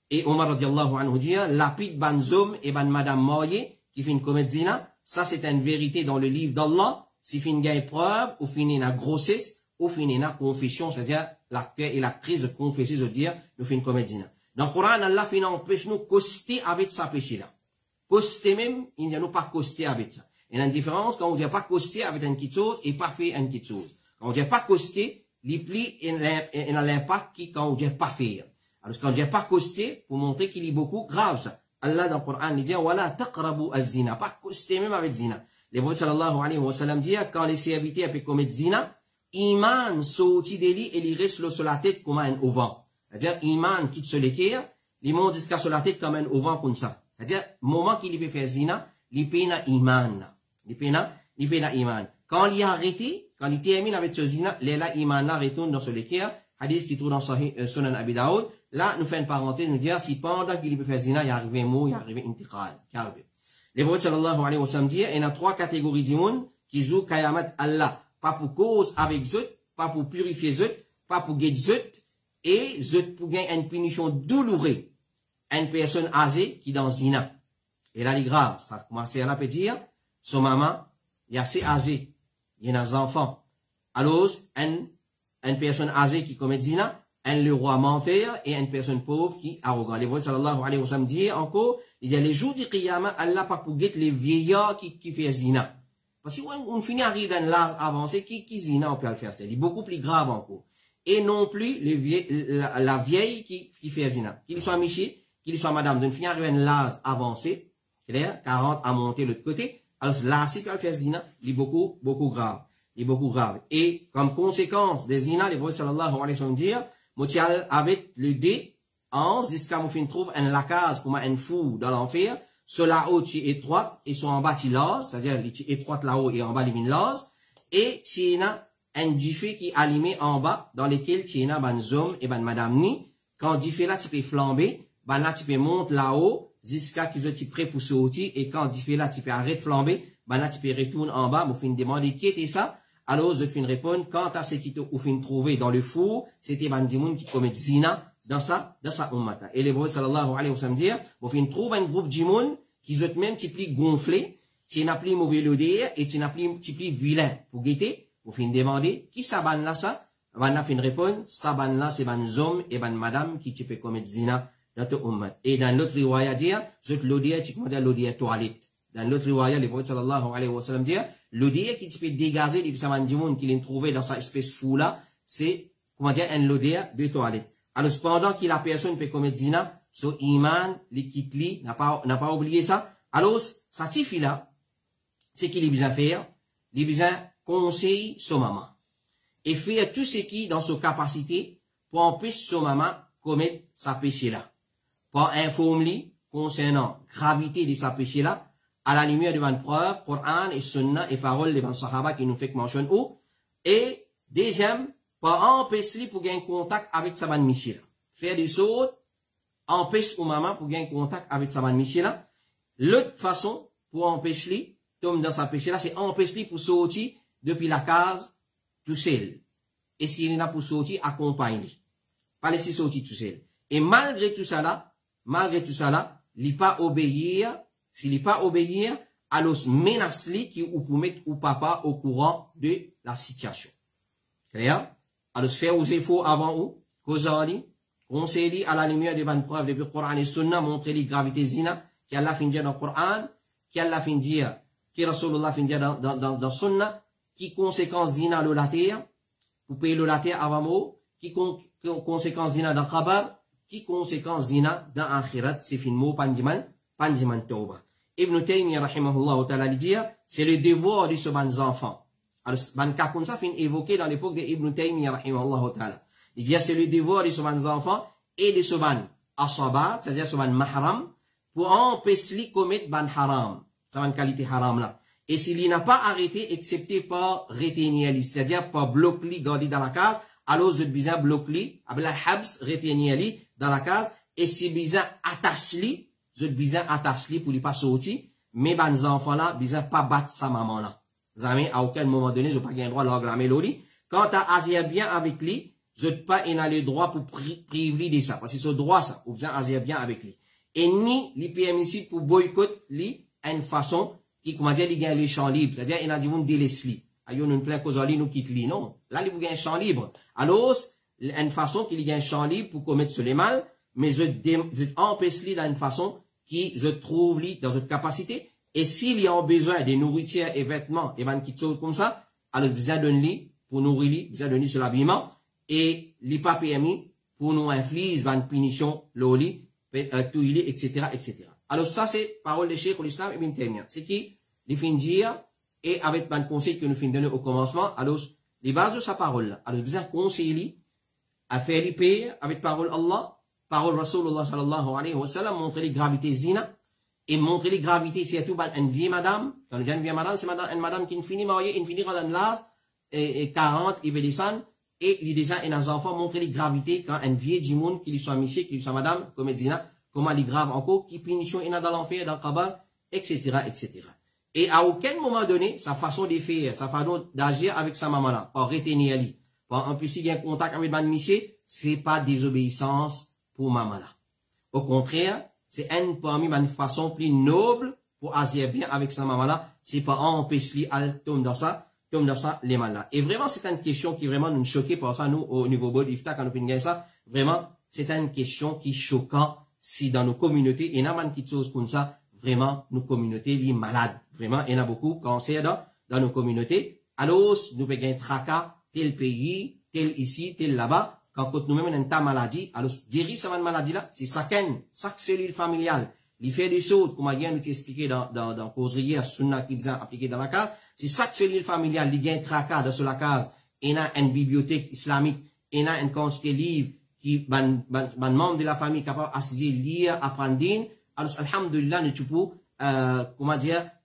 Et Omar radiallahu anhu dit, lapide ban zom et ban madame mariée qui fait une commettre zina, ça c'est une vérité dans le livre d'Allah, si fin gagne preuve, ou fin une grossesse, ou fin une confession, c'est-à-dire l'acteur et l'actrice de confesser, de dire, nous fin commettre zina. Dans le Coran, Allah finit empêche nous coster avec sa péché-là. Coster même, il n'y a pas coster avec ça. Il y a une différence quand on dit pas coster avec une petite chose et pas faire une petite chose. Quand on dit pas coster, l'ipli, il a l'impact qui quand on dit pas faire. Alors, quand on dit pas coster, pour montrer qu'il est beaucoup grave ça. Allah dans le Coran, il dit, wala taqrabu az-zina. Pas coster même avec zina. Le prophète sallallahu alayhi wa sallam dit, quand les serviteurs peuvent commettre zina, iman sauti d'eli et il reste sur la tête comme un auvent. C'est-à-dire, iman quitte se l'équerre, les mondes jusqu'à sur la tête comme un au vent comme ça. C'est-à-dire, moment qu'il peut faire zina, il peut na iman là. Il peut na iman. Quand il a arrêté, quand il termine avec ce zina, là, iman là retourne dans ce l'équerre. Hadith qui trouve dans Sunan Abi Daoud. Là, nous fait une parenthèse, nous dire si pendant qu'il peut faire zina, il y a arrivé un mot, il y a arrivé intiqal. Les prophètes sallallahu alayhi wa sallam disent, il y a 3 catégories du monde qui jouent kayamat Allah. Pas pour cause avec zut, pas pour purifier zut, pas pour guider zut, et zut pour gagner une punition douloureuse. Une personne âgée qui est dans zina. Et là, il est grave. Ça commence à peut dire, son maman, il est assez âgé. Il y a des enfants. Alors, une personne âgée qui commet zina, le roi menteur et une personne pauvre qui est arrogant. Les prophètes sallallahu alayhi wa sallam disent encore, il y a les jours du qiyamah, Allah pas pour guetter les vieillards qui fait zina. Parce qu'on finit à arriver dans l'âge avancé, qui zina, on peut le faire. C'est beaucoup plus grave encore. Et non plus la vieille qui fait zina. Qu'il soit Miché, qu'il soit madame, d'une finir à arriver dans l'âge avancé, clair, 40 à monter de l'autre côté, alors là, si tu peux le faire zina, il est beaucoup grave. Il est beaucoup grave. Et comme conséquence des zina, les prophètes sallallahu alayhi wa sallam disent, Moutial avec le dé, jusqu'à mon fin trouve un lacase comme un fou dans l'enfer, sur la haut qui est étroite, et sur en bas qui l'ose, c'est-à-dire qui est étroite là-haut et en bas les l'ose, et qui a un duffet qui est allumé en bas, dans lequel qui a ban homme et ban madame ni, quand duffet là tu peux flamber, ban là tu peux monter là-haut, jusqu'à qu'ils soient prêts pour sortir, et quand duffet là tu peux arrêter de flamber, ban là tu peux retourner en bas, mon fin demander qui était ça. Alors, je fin répondre, quant à ce qui te fin trouvé dans le four, c'était Bandimoun qui commet zina dans sa ummata. Et les prophètes sallallahu alayhi wa sallam dire, vous fin trouver un groupe d'imoun qui sont même petit plus gonflé, qui n'a plus mauvais l'odeur et qui n'a plus petit plus vilain. Pour guetter, vous fin demander, qui ça ban là ça? Ban là fin répondre, ça ban là c'est ban homme et ban madame qui tu peux commettre zina dans ton ummat. Et dans l'autre riwaya dire, l'odeur, tu comment dire l'odeur toilette. Dans l'autre riwaya, les prophètes sallallahu alayhi wa sallam dire, l'odeur qui peut dégager des personnes du monde qu'il a trouvé dans sa espèce fou là, c'est, comment dire, un odeur de toilette. Alors, cependant que la personne peut commettre zina, son iman, les kitli, n'a pas oublié ça. Alors, ça suffit là, c'est qu'il est besoin de faire, il est besoin de conseiller son maman. Et faire tout ce qui est dans sa capacité pour empêcher son maman commettre sa péché là. Pour informer concernant la gravité de sa péché là, à la lumière de la preuve, Coran et Sunna et paroles des Sahaba qui nous fait mention où, et deuxième, pour empêcher pour gagner contact avec sa bonne Michel. Faire des choses, empêche aux mamans pour gagner contact avec sa bonne Michel. L'autre façon, pour empêcher, tombe dans sa péché là, c'est empêcher pour sortir depuis la case tout seul. Et s'il n'a pour sortir, accompagne-le. Pas laisser sortir tout seul. Et malgré tout ça là, il n'est pas obéir. S'il n'est pas obéir, alors menace-lui qui ou pour mettre ou papa au courant de la situation. Clair? Alors faire aux efforts avant ou, causali, conseiller à la lumière des bonnes preuves depuis le Coran et Sunna, montrer les gravités zina, qui Allah fin dire dans le Coran, qui Allah fin dire, qui Rasulullah fin dire dans Sunna, qui conséquence zina le la terre, pour payer le la terre avant mot, qui conséquence zina dans Khabar, qui conséquence zina dans Akhirat, c'est fin mot pandiman tauba. Ibn Taymiyyah rahimahullah ta'ala dit, c'est le devoir de ce ban enfants. Alors, ban cas comme ça fin évoqué dans l'époque de Ibn Taymiyyah rahimahullah ta'ala. Il dit, c'est le devoir de ce ban enfants et de ce ban asaba, c'est-à-dire ce ban mahram, pour empêcher de commettre ban haram. Ça ban qualité haram là. Et s'il n'a pas arrêté, excepté par retenir, c'est-à-dire par bloquer, garder dans la case, alors je besoin bloquer, avec la habs, retenir dans la case, et si besoin attacher, je besoin attacher pour ne pas sortir, mais les enfants là, besoin pas battre sa maman là. Jamais, à aucun moment donné, je n'ai pas le droit de l'agrammer l'oli. Quand tu agir bien avec lui, je n'ai pas le droit pour priver de ça. Parce que c'est ce droit ça, ou besoin agir bien avec lui. Et ni, les permissible pour boycotter lui, une façon, qui, comment dire, il gagne le champ libre. C'est-à-dire, il a dit, on délaisse lui. Ayon, nous plein cause nous quitte lui. Non. Là, il gagne un champ libre. Alors, une façon qu'il gagne un champ libre pour commettre ce les mal, mais je empêche lui d'une façon qui je trouve lui dans une capacité. Et s'il y a besoin de nourriture et vêtements, et ben, qui chose comme ça, alors, besoin de lui pour nourrir lui, besoin de lui sur l'habillement, et lui pas permis pour nous infliger une punition, l'oli, tout il est, etc., etc. Alors, ça, c'est parole de Cheikh l'Islam Ibn Taymiyyah. C'est qui, les fin dire, et avec un conseil que nous fin donner au commencement, alors, les bases de sa parole là, alors, besoin conseiller à faire l'épée avec parole Allah, parole Rasulullah sallallahu alayhi wa sallam, montrer les gravités zina, et montrer les gravités, c'est tout, une vieille madame, quand on dit une vieille madame, c'est une madame qui finit mariée, une finit dans l'âge, et 40, il veut descendre, et il descend, et les enfants montrer les gravités, quand une vieille du monde, qu'il soit monsieur, qu'il soit madame, comme zina, comment il est grave encore, qui punition, il a dans l'enfer, dans le cabal, etc., etc. Et à aucun moment donné, sa façon de faire, sa façon d'agir avec sa maman-là, par retenir lui, par un peu si bien contact avec madame monsieur, c'est pas désobéissance pour maman-là. Au contraire, c'est parmi une façon plus noble pour agir bien avec sa maman-là, c'est pas empêcher à tomber dans ça, les malades. Et vraiment, c'est une question qui vraiment nous choquait par ça, nous, au niveau Bodifta, quand nous finissons ça, vraiment, c'est une question qui est choquante si dans nos communautés, il y a une chose comme ça, vraiment, nos communautés, les malades. Vraiment, il y en a beaucoup, cancer dans nos communautés. Alors, nous pouvons un tracas, tel pays, tel ici, tel là-bas. Quand nous-mêmes, on a une maladie, alors, guérir cette maladie-là, c'est chaque cellule familiale. Il fait des choses, comme nous t'ai expliqué dans causerie, à Sunna qui vient appliquer dans la case. C'est chaque cellule familiale, il y a un tracas dans la case. Il y a une bibliothèque islamique, il y a une quantité de livres qui, membre de la famille capable d'assister, lire, apprendre. Alors, alhamdulillah, nous pouvons,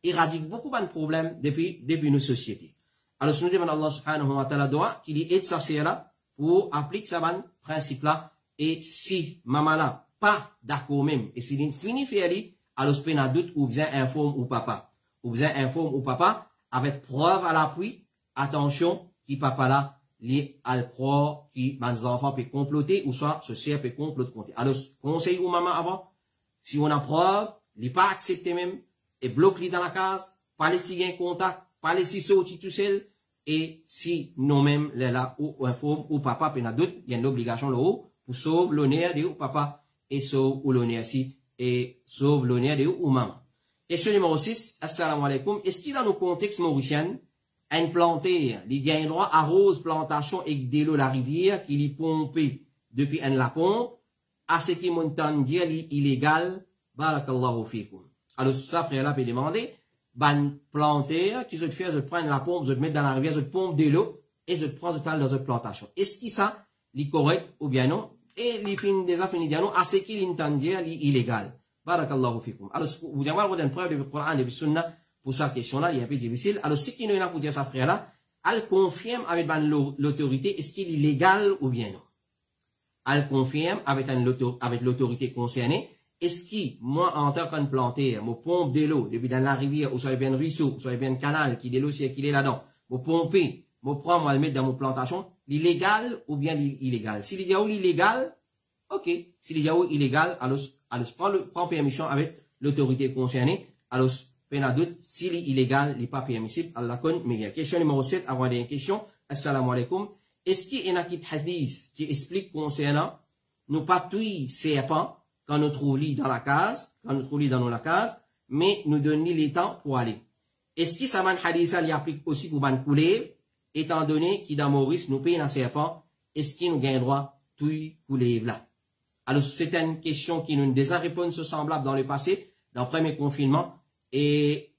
éradiquer beaucoup de problèmes depuis nos sociétés. Alors, nous demandons à Allah subhanahu wa ta'ala qu'il aide sa sœur pour appliquer ce principe-là. Et si maman là, pas d'accord même, et si il finit faire lui, alors ce n'a doute ou bien informe ou papa. Ou bien informe ou papa, avec preuve à l'appui, attention, qui papa là, li al croire qui, les enfants peuvent comploter, ou soit ce sœur peut comploter. Alors, conseil ou maman avant, si on a preuve, il pas accepté même, et bloque-li dans la case, pas laisser un contact, pas laisser sortir tout seul, et si nous-mêmes, là, ou informe, ou papa, peut n'a doute, il y a une obligation là-haut, pour sauver l'honneur de ou papa, et sauve ou l'honneur si, et sauve l'honneur de ou maman. Question numéro 6, assalamu alaikum, est-ce qu'il dans nos contextes mauriciens, un planter, il y a un droit arrose plantation et de l'eau la rivière, qui est pompé depuis un la pompe, à ce qui montagne dire illégal, barakallahu fikum. Alors, ça, frère, là, peut demander, ban planter, qui se fait, je prends la pompe, je te mets dans la rivière, je te pompe de l'eau, et je te prends de temps dans une plantation. Est-ce que ça, est correct ou bien non? Et les fins des affaires non, à ce qu'il entend dire, illégal. Barakallahu fikum. Alors, vous avez une preuve du Coran et du Sunna pour cette question-là, il est un peu difficile. Alors, ce qui nous a pour dire ça, frère, là, elle confirme avec l'autorité, est-ce qu'il est légal ou bien non? Elle confirme avec l'autorité concernée, est-ce que, moi, en tant qu'un planteur, me pompe de l'eau, depuis dans la rivière, ou soit bien un ruisseau, ou soit bien un canal, qui de l'eau, c'est qu'il est là-dedans, me pomper, me prendre, moi, le mettre dans mon plantation, l'illégal ou bien l'illégal. S'il y a où illégal, ok. S'il y a où illégal, alors, prends permission avec l'autorité concernée, alors, peine doute, s'il est illégal, il n'est pas permissible, Allah connaît, mais il y a question numéro 7, avant des questions, assalamu alaikum. Est-ce qu'il y a un hadith qui explique concernant, nous pas tuer serpent, quand nous trouvons lit dans la case, la case, mais nous donne les temps pour aller. Est-ce que ça man hadith, il applique aussi pour ban couler, étant donné qu'il dans Maurice, nous payons un serpent, est-ce qu'il nous gagne droit, tuer couler là? Alors, c'est une question qui nous déjà réponse semblable dans le passé, dans le premier confinement, et,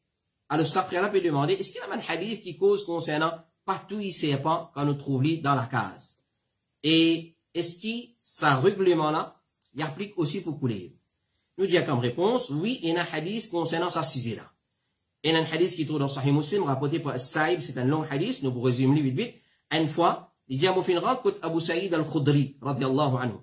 alors, ça, frère, là, peut demander, est-ce qu'il y a un hadith qui cause concernant pas tuer serpent quand nous trouvons lit dans la case? Et, est-ce que ça règlement là, il applique aussi pour couler? Nous disons comme réponse, oui, il y a un hadith concernant sa sujet-là. Il y a un hadith qui trouve dans Sahih Muslim, rapporté par Saïb, c'est un long hadith, nous vous résumons vite. Une fois, il dit à Moufinran, côte Abu Saïd al-Khudri, radiallahu anhu.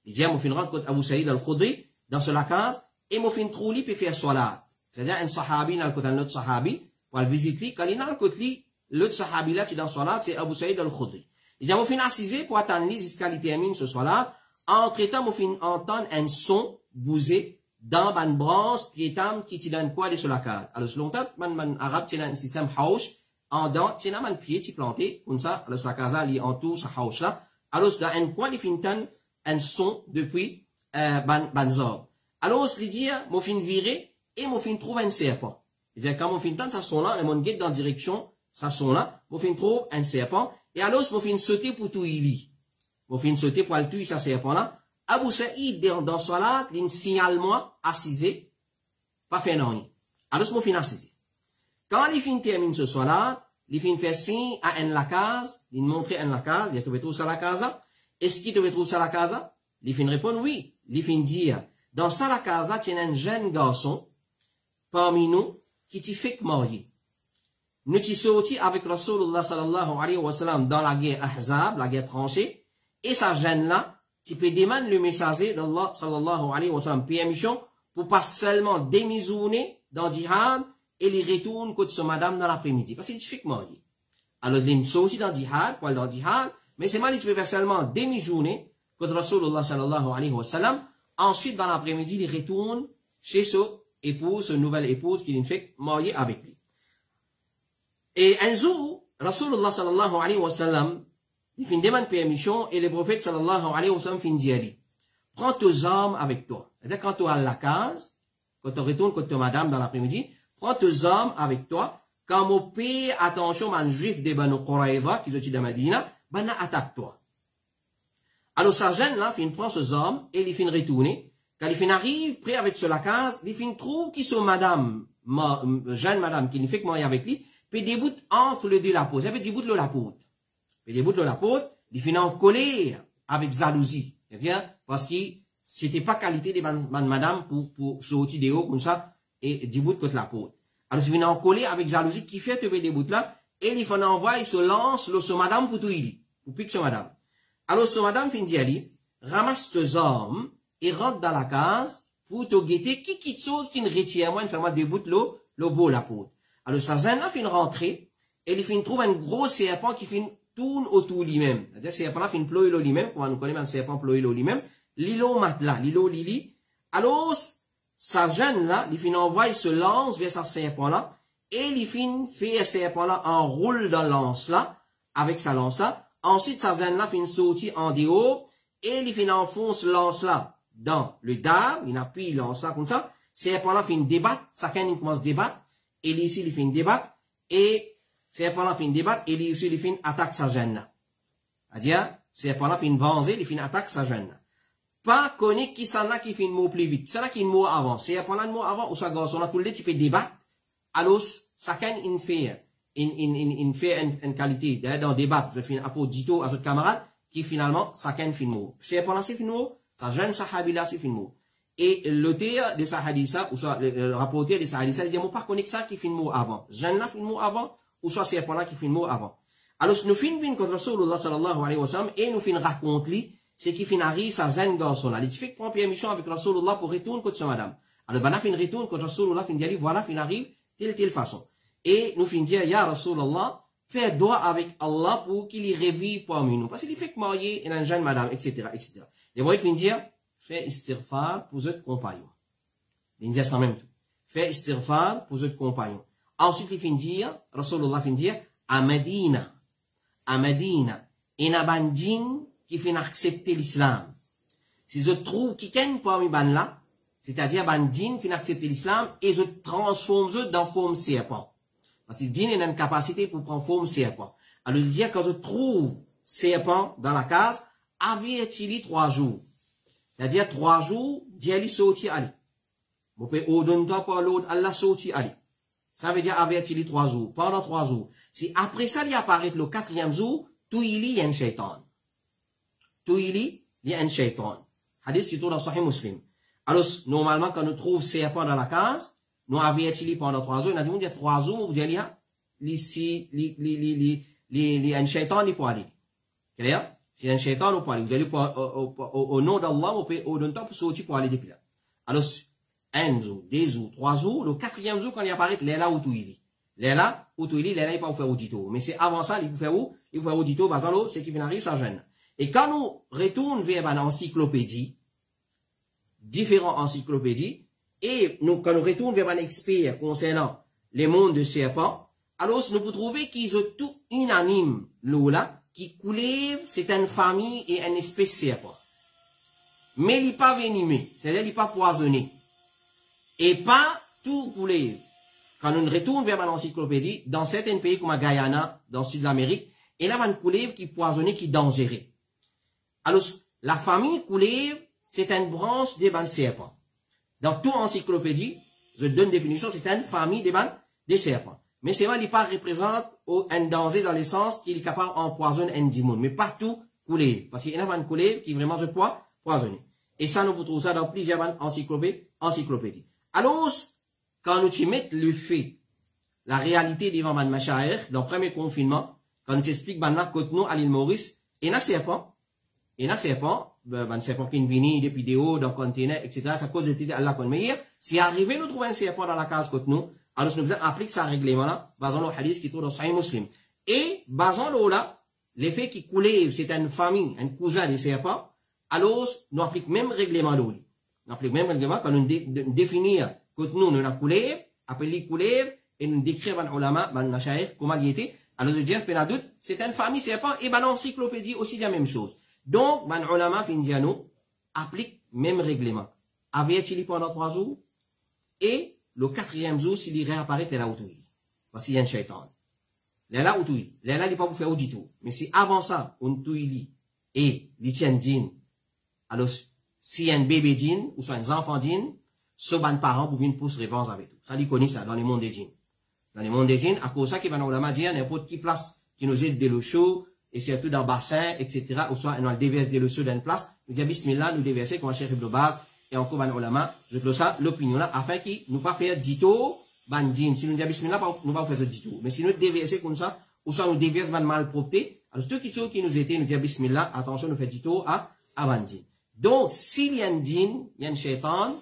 Il dit à Moufinran, côte Abu Saïd al-Khudri, dans ce case, et Moufin Trouli peut faire salat. C'est-à-dire, un sahabi, dans le côté d'un autre sahabi, pour le visiter, quand il est dans le côté, l'autre sahabi là, qui est dans salat, c'est Abu Saïd al-Khudri. Il dit à Moufin assisé pour attendre jusqu'à qu'il termine ce salat. Entre-temps, Moufin entend un son bouger dans une branche qui te donne quoi sur la case. Alors, selon longtemps, man arabe, c'est un système house, en dents, c'est un pied, tu planté, comme ça, alors, sur la case, il entoure ce house là. Alors, dans un coin, il finit un son depuis, ban zor. Alors, il dit, Moufin viré, et Moufin trouve un serpent. Il dit, quand Moufin tente, ça son là, le monde guide dans la direction, ça son là, Moufin trouve un serpent, et alors, Moufin sauter pour tout il lit. Moufin sauter pour le tuer, ça serpent là. Abu Saïd, dans salat, il signale moi, assisé, pas fait non. Alors, mon fin assisé. Quand il fin termine ce salat, il fin fait signe à un la case, il montre un la case, il a trouvé tout ça la case, est-ce qu'il te retrouve ça la casa? Il fin répondre oui. Il fin dire, dans ça la casa, il y a un jeune garçon parmi nous qui t'y fait marier. Nous t'y sortis avec Rasulullah sallallahu alayhi wa sallam dans la guerre Ahzab, la guerre tranchée, et sa jeune là, tu peux demander le messager d'Allah sallallahu alayhi wa sallam permission pour pas seulement démissionner dans le jihad et les retourne contre son madame dans l'après-midi. Parce qu'il t'y fait marier. Alors, il sortit dans le jihad, pour aller dans le jihad, mais c'est mal, il peut faire seulement démissionner contre Rasulullah sallallahu alayhi wa sallam. Ensuite, dans l'après-midi, il retourne chez son épouse, sa nouvelle épouse qu'il fait marier avec lui. Et un jour, Rasulullah sallallahu alayhi wa sallam, il fait une demande de permission et le prophète sallallahu alayhi wa sallam fait dire, prends tes armes avec toi. C'est-à-dire quand tu es à la case, quand tu retournes contre ta madame dans l'après-midi, prends tes armes avec toi. Quand mon père, attention, man juif de Banu Quraïza, qui sont de Medina, ben attaque toi. Alors sa jeune là, il prend ses armes et il fait retourner. Quand il arrive, prêt avec sur la case, il fait trouve qui sont madame, jeune madame, qui ne fait que marier avec lui, puis déboute entre les deux la peau. Ça fait déboute la peau. Puis déboute la peau, il fait en colère avec jalousie. C'est-à-dire, parce que c'était pas qualité de madame pour sortir des hauts comme ça, et déboute contre la peau. Alors, il vient en colère avec jalousie, qui fait te déboute là, et il fait envoyer, il se lance, sur madame pour tout il pour pique sur madame. Alors, sur madame fin dit, ramasse tes armes, et rentre dans la case, pour te guetter, qui quitte chose qui ne retient moins, fait moi déboute le beau la peau. Alors, ça zène là, fin rentrer, et il fin trouve un gros serpent qui fin tourne autour lui-même. C'est-à-dire, serpent là, fin ployer lui-même, comme on nous connaît un serpent ployer lui-même, l'îlot matelas, l'îlot lili. Alors, sa jeune là, il fin envoie, il se lance vers sa serpent là, et il fin fait un serpent là, enroule dans lance là, avec sa lance là. Ensuite, sa jeune là, fin sortir en dehors, et il fin enfonce lance là, dans le dard, il appuie lance là, comme ça. Serpent là, fin débattre, sa canne, il commence à débattre. Et ici, il fait une débat, et c'est pendant qu'il fait une débat, et ici, il fait une attaque sa jeune là. C'est-à-dire, c'est pendant qu'il fait une venger, il fait une attaque sa jeune là. Pas connaître qui s'en a qui fait une mot plus vite. C'est là qui est une mot avant. C'est pendant le mot avant, où ça garçon là, tout le temps, tu peux débattre. Alors, ça can une fait une qualité, dans le débat, je fais un apport dito à votre camarade, qui finalement, ça can fait une mot. C'est pendant c'est une mot, sa jeune sahabi là, c'est une mot. Et l'auteur de sa haditha, ou soit le rapporteur de sa haditha, il dit, moi, pas connaître ça qui fait le mot avant. Jeune là fait le mot avant, ou soit c'est là qui fait le mot avant. Alors, nous finissons contre Rasulullah sallallahu alayhi wa sallam, et nous finissons raconter, c'est qui finit arrive sa jeune garçon là. Il fait que prend permission avec Rasulullah pour retourner contre sa madame. Alors, ben, fin retourne contre Rasulullah, fin dit, voilà, fin arrive, telle façon. Et nous finissons dire, ya Rasulullah, fais doigt avec Allah pour qu'il y revive parmi nous. Parce qu'il fait que marier une jeune madame, etc., etc. Et bon, il finit dire, fais istighfar pour votre compagnon. Il dit ça même tout. Fais istighfar pour votre compagnon. Ensuite, il finit dire, Rasulullah finit dire, à Medina, et na bandine qui fait accepter l'islam. Si je trouve qui ken parmi ban là, c'est-à-dire bandine qui fait accepter l'islam, et je transforme eux dans forme serpent. Parce que djinn a une capacité pour prendre forme serpent. Alors, il dit, quand je trouve serpent dans la case, avertis-le 3 jours. C'est-à-dire 3 jours, Dieu sorti ali. Vous pouvez ordonner par l'autre, Allah sorti ali. Ça veut dire avertir les 3 jours, pendant 3 jours. Si après ça, il apparaît le 4e jour, tout il y a un shaitan. Tout il y a un shaitan. Hadith qui tourne dans Sahih Muslim. Alors, normalement, quand nous trouvons serpent dans la case, nous avertis pendant 3 jours, il y a 3 jours, vous dites, un shaitan, il peut aller. Clair? Si un shaitan ou pas, vous allez au nom d'Allah, vous pouvez au temps pour sortir pour aller depuis là. Alors, 1 jour, 2 jours, 3 jours, le 4e jour, quand il apparaît, là où tout il est. Là où tout il est, là il peut faire audito. Mais c'est avant ça, il peut faire où? Il peut faire audito, parce que c'est qui vient arriver, ça gêne. Et quand nous retournons vers une encyclopédie, différentes encyclopédies, et nous, quand nous retournons vers un expert concernant les mondes de serpents, alors nous pouvons trouver qu'ils sont tout unanimes, là, qui coulève, c'est une famille et une espèce serpent. Mais il n'est pas venimé, c'est-à-dire il n'est pas poisonné. Et pas tout coulève. Quand on retourne vers l'encyclopédie, dans certains pays comme Guyana, dans le sud de l'Amérique, il y a une coulève qui est poisonnée, qui est dangereuse. Alors, la famille coulève, c'est une branche des serpents. Dans toute encyclopédie, je donne une définition, c'est une famille des serpents. Mais c'est vrai, il pas représente un danger dans le sens qu'il est capable d'empoisonner un démon. Mais pas tout couler. Parce qu'il y a un couler qui est vraiment de poisonné. Et ça, nous trouvons ça dans plusieurs encyclopédies. Alors, quand nous y mettons le fait, la réalité devant man machaer, dans le premier confinement, quand nous t'explique maintenant que nous, à l'île Maurice, et un serpent, ben serpent qui vient depuis des hauts, dans le conteneur, etc., c'est à cause de Allah qu'on meilleur. Si arrivé, nous trouvons un serpent dans la case que nous, alors nous appliquons ce règlement-là, basant le hadith qui trouve dans Sahih Muslim. Et, basant le là, l'effet qui coulait, c'est une famille, un cousin des serpents, alors, nous appliquons même règlement là. Nous appliquons même règlement quand nous définir que nous avons coulé, appelé coulé, et nous décrivons dans l'ulama, dans la shaykh, comment il était. Alors, je veux dire, peine doute, c'est une famille serpent, et dans l'encyclopédie aussi, la même chose. Donc, dans l'ulama, findiano, applique même règlement. Avait-il pendant 3 jours, et le 4e jour, s'il réapparaît, c'est là où il parce qu'il y a un shaitan. Là où il est. Là, il n'est pas pour faire du tout. Mais si avant ça, on touille, et il tient dîne, alors, si y a un bébé dîne, ou soit un enfant dîne, ce ban parent pour venir pousser réponse avec tout. Ça, il connaît ça dans le monde des djinns. Dans le monde des djinns, à cause de ça, qui va nous dire, n'importe qui place, qui nous aide de l'eau chaude, et surtout dans le bassin, etc., ou soit, on déverse de l'eau chaude dans une place, nous dit, bismillah, nous déverser, comme un chef de base, et encore, ban ulama, je close ça, l'opinion là, afin qu'il nous pas faire dito, ban djinn. Si nous dit bismillah, nous pas faire ce dito. Mais si nous déverser comme ça, ou soit nous déverse ban malpropreté, alors, tout qui nous était, nous dit bismillah, attention, nous fait dito à ban djinn. Donc, s'il y a un djinn, il y a un shaitan,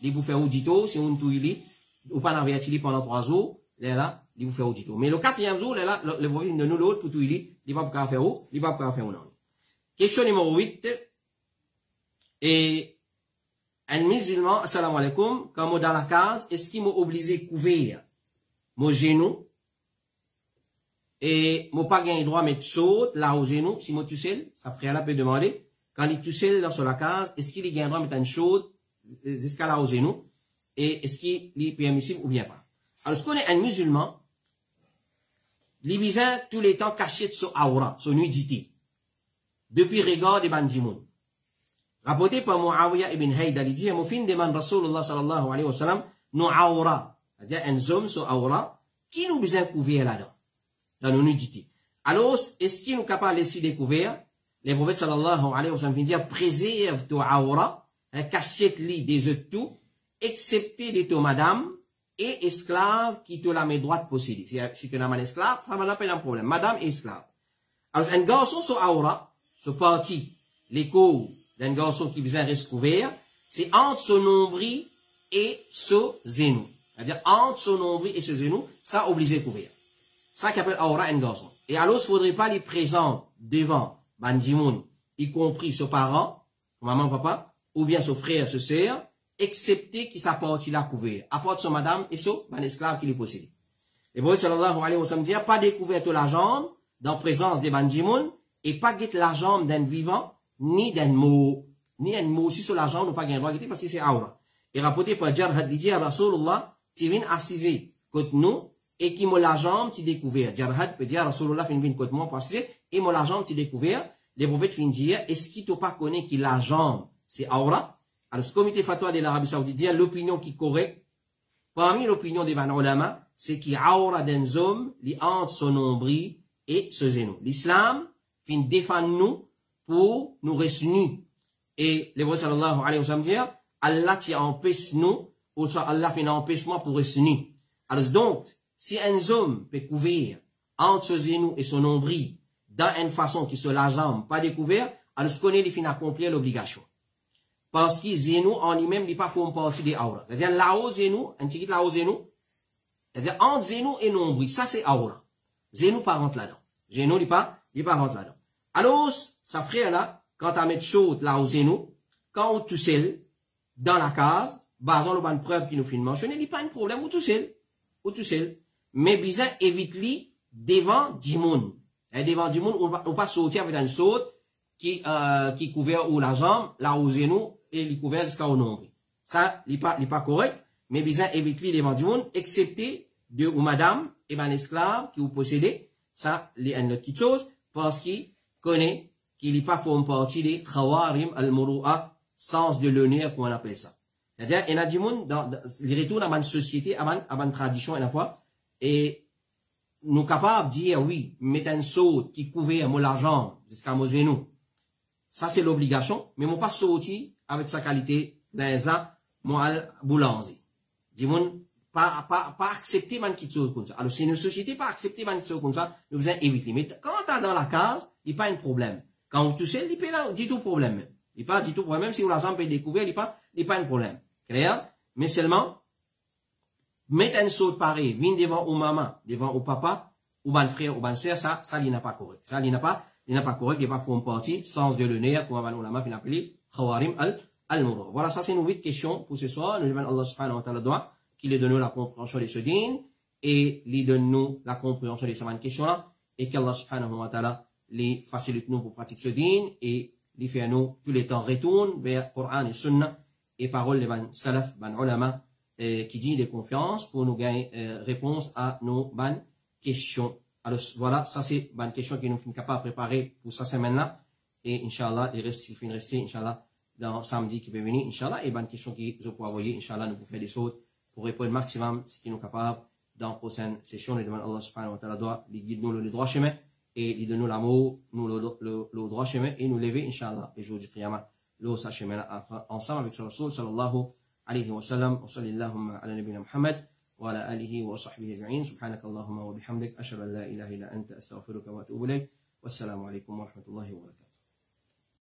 il vous fait audito, si on touille, ou pas l'avertir pendant 3 jours, là, il vous fait audito. Mais le 4e jour, là, le voisin de nous l'autre, pour touiller, il va pas faire où, il va pas faire où non. Question numéro 8. Et, un musulman, assalamu alaikum, quand moi dans la case, est-ce qu'il m'a obligé de couvrir mon genou, et moi pas gagné droit, mais saute, là, au genou, si moi tout seul, ça préalable peut demander, quand il est tout seul dans la case, est-ce qu'il y a un droit de mettre une chaude jusqu'à là aux genoux? Et est-ce qu'il est permissible ou bien pas? Alors, ce qu'on est un musulman, les bisins, tous les temps, cachés de son aura, son nudité. Depuis regard des bandimoun. Rapporté par Muawiyah ibn Haydar, il dit, mon fin demande Rasulullah sallallahu alayhi wa sallam, nos aura, c'est-à-dire un homme, son aura, qui nous bisins couvert là-dedans, dans nos nudités. Alors, est-ce qu'il nous capable de laisser découvrir? Les prophètes sallallahu alayhi wa sallam dire préserve ton aura, cachette-li des œufs tout, excepté de ton madame et esclave qui te la met droite possédée. Si tu n'as pas d'esclave, ça n'a pas de problème. Madame et esclave. Alors, un garçon sur aura, ce parti, l'écho d'un garçon qui vient rester couvert, c'est entre son nombril et son genou. C'est-à-dire, entre son nombril et son genou, ça obligé couvert. Ça qui appelle aura un garçon. Et alors, il ne faudrait pas les présenter devant bandimoun, y compris ses parents, maman, papa, ou bien son frère, sa sœur, excepté qui s'apporte là couvert, apporte son madame et son esclave qui les possède. Et bon, sallallahu alayhi wa sallam dit, pas découvert la jambe, dans présence des bandimoun, et pas guette la jambe d'un vivant, ni d'un mot, ni un mot aussi sur la jambe, ou pas guette droit parce que c'est aura. Et rapporté par Jarhad, il dit à Rasulullah, tu viens assiser contre nous, et qui m'a la jambe, tu découvert. Jarhad peut dire, Rasulullah, fin contre moi, passer, et m'a la jambe, tu découvert. Les prophètes fin dire, est-ce qu'il t'a pas connaît que la jambe, c'est aura? Alors, ce comité fatwa de l'Arabie Saoudite dit, l'opinion qui est correcte, parmi l'opinion des ulama, c'est qu'il y a aura d'un homme, li entre son nombril et ce genou. L'islam fin défend nous pour nous rester nus. Et les prophètes sallallahu alayhi wa sallam dit, Allah t'y empêche nous, ou soit Allah fait un empêchement pour rester nus. Alors donc, si un homme peut couvrir entre ce genou et son nombril, dans une façon qui soit la jambe pas découvert, alors ce qu'on est, il finit accomplir l'obligation. Parce que genou en lui-même n'est pas pour une partie des aura. C'est-à-dire là-haut genou, un petit là-haut genou, c'est-à-dire entre genou et nombril, ça c'est aura. Genou pas rentre là-dedans. Genou n'est pas rentre là-dedans. Alors, ça ferait là, quand tu mets chaud là au genou, quand on tout seul, dans la case, basant le bonne preuve qui nous fait mentionner, il n'y a pas de problème, ou tout seul. Mais bizarre, évite-li devant du monde. Et devant du monde, on pas sortir avec une saute qui couvert ou la jambe, là au genou, et il couvert jusqu'au nombril. Ça, il n'est pas correct, mais bizarre, évite-li devant du monde, excepté de ou madame, et ben l'esclave qui vous possédez, ça, il y a une autre petite chose, parce qu'il connaît qu'il n'est pas fait une partie des khawarim al-muru'a, sens de l'honneur, qu'on appelle ça. C'est-à-dire, il y a du monde, il retourne à une société, à une tradition, à la fois, et nous capables de dire, oui, mettre un saut qui couvert mon la jambe, jusqu'à mon genou, Ça, c'est l'obligation. Mais mon pas sorti avec sa qualité, là, moi, boulanger. Dis-moi, pas accepter man qui chose comme ça. Alors, si une société pas accepter man qui chose comme ça, nous devons éviter. Mais quand t'as dans la case, il n'y a pas un problème. Quand vous touchez, il n'y a pas du tout problème. Il n'y a pas du tout problème. Même si vous l'avez peut découvrir, il n'y a pas un problème. Clair? Mais seulement, mettre une chose pareille, venir devant au maman, devant au papa, ou ban frère, ou ban sœur, ça, il n'a pas correct. Ça, il n'a pas correct, il n'a pas fait une partie, sens de l'honneur, comme on l'a appelé, Khawarim al-Murur. Voilà, ça, c'est nos 8 questions pour ce soir. Nous demandons Allah subhanahu wa ta'ala doit, qu'il lui donne la compréhension de ce din, et lui donne nous la compréhension de ces questions-là, et qu'Allah subhanahu wa ta'ala les facilite nous pour pratiquer ce din, et lui fait nous, tous les temps, retourne vers Coran et Sunnah, et paroles de ban salaf, ban ulama, qui dit de confiance pour nous gagner réponse à nos bonnes questions. Alors voilà, ça c'est une question que nous sommes capables de préparer pour cette semaine-là. Et Inch'Allah, il finit rester, Inch'Allah, dans samedi qui peut venir, Inch'Allah, et bonne question qui nous peut envoyer, Inch'Allah, nous pouvons faire des choses pour répondre au maximum ce qui nous capables dans la prochaine session. Nous demandons Allah subhanahu wa ta'ala doit, il guide nous le droit chemin, et il donne nous l'amour, nous le droit chemin, et nous lever, Inch'Allah, les jours du Qiyamah, le sa chemin ensemble avec sa Rasul, sallallahu عليه وسلم وصلى اللهم على نبينا محمد وعلى آله وصحبه أجمعين سبحانك اللهم وبحمدك أشهد أن لا إله إلا أنت أستغفرك وأتوب إليك والسلام عليكم ورحمة الله وبركاته